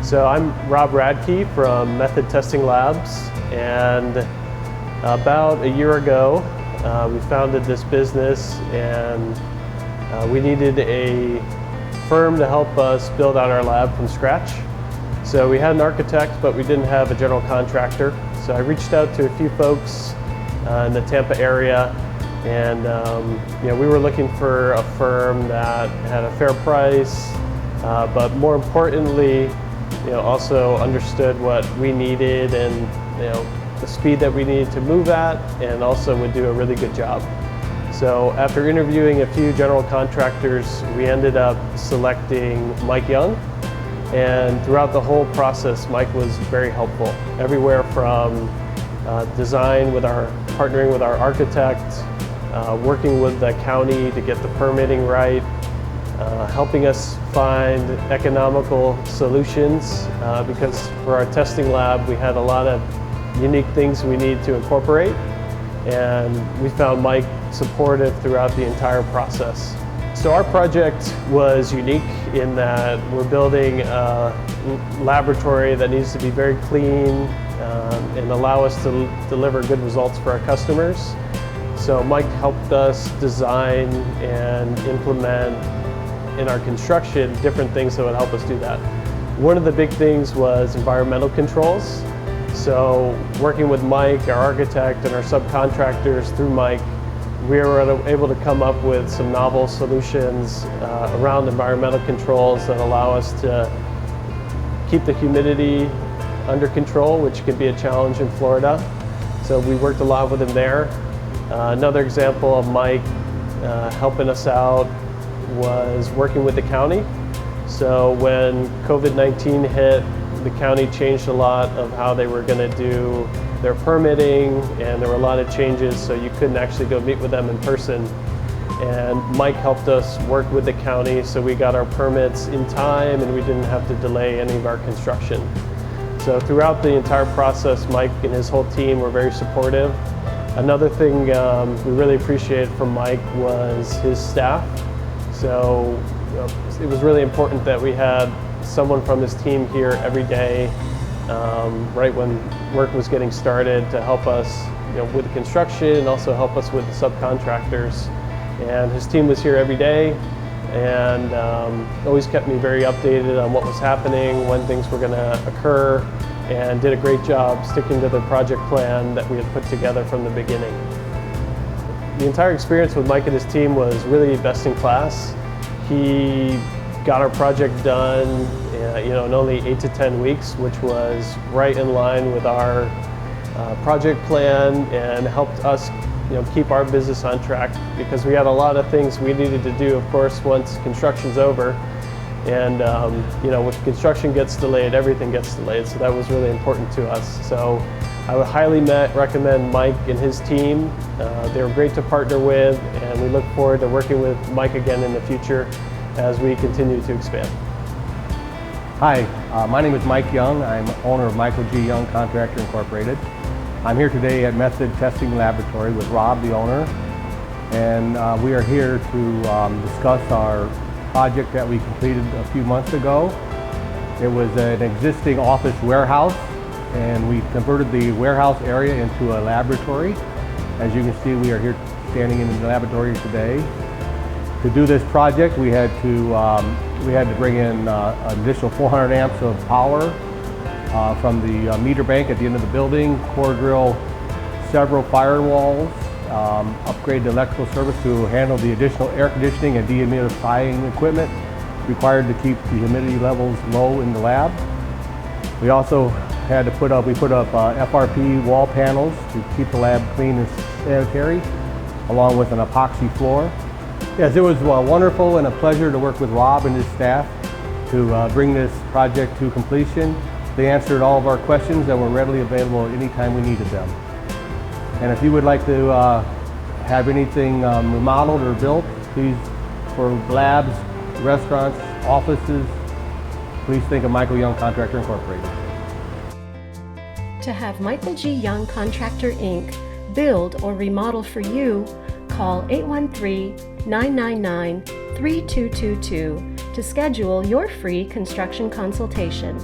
So I'm Rob Radke from Method Testing Labs, and about a year ago we founded this business, and we needed a firm to help us build out our lab from scratch. So we had an architect, but we didn't have a general contractor. So I reached out to a few folks in the Tampa area, and we were looking for a firm that had a fair price, but more importantly, also understood what we needed and the speed that we needed to move at, and also would do a really good job. So after interviewing a few general contractors, we ended up selecting Mike Young. And throughout the whole process, Mike was very helpful. Everywhere from design with partnering with our architect, working with the county to get the permitting right, helping us find economical solutions, because for our testing lab we had a lot of unique things we need to incorporate, and we found Mike supportive throughout the entire process. So our project was unique in that we're building a laboratory that needs to be very clean and allow us to deliver good results for our customers. So Mike helped us design and implement in our construction different things that would help us do that. One of the big things was environmental controls. So working with Mike, our architect, and our subcontractors through Mike, we were able to come up with some novel solutions around environmental controls that allow us to keep the humidity under control, which can be a challenge in Florida. So we worked a lot with him there. Another example of Mike helping us out was working with the county. So when COVID-19 hit, the county changed a lot of how they were going to do their permitting, and there were a lot of changes, so you couldn't actually go meet with them in person. And Mike helped us work with the county, so we got our permits in time and we didn't have to delay any of our construction. So throughout the entire process, Mike and his whole team were very supportive. Another thing we really appreciated from Mike was his staff. So it was really important that we had someone from his team here every day, right when work was getting started, to help us with the construction and also help us with the subcontractors. And his team was here every day and always kept me very updated on what was happening, when things were going to occur, and did a great job sticking to the project plan that we had put together from the beginning. The entire experience with Mike and his team was really best in class. He got our project done in only 8 to 10 weeks, which was right in line with our project plan, and helped us keep our business on track, because we had a lot of things we needed to do, of course, once construction's over. And when construction gets delayed, everything gets delayed, so that was really important to us. So I would highly recommend Mike and his team. They were great to partner with, and we look forward to working with Mike again in the future as we continue to expand. Hi, my name is Mike Young. I'm owner of Michael G. Young Contractor Incorporated. I'm here today at Method Testing Laboratory with Rob, the owner, and we are here to discuss our project that we completed a few months ago. It was an existing office warehouse, and we converted the warehouse area into a laboratory. As you can see, we are here standing in the laboratory today. To do this project, we had to bring in an additional 400 amps of power from the meter bank at the end of the building, core drill several firewalls, upgrade the electrical service to handle the additional air conditioning and dehumidifying equipment required to keep the humidity levels low in the lab. We also had to put up FRP wall panels to keep the lab clean and sanitary, along with an epoxy floor. Yes, it was wonderful and a pleasure to work with Rob and his staff to bring this project to completion. They answered all of our questions and were readily available anytime we needed them. And if you would like to have anything remodeled or built, please, for labs, restaurants, offices, please think of Michael Young Contractor Incorporated. To have Michael G. Young Contractor Inc. build or remodel for you, call 813-999-3222 to schedule your free construction consultation.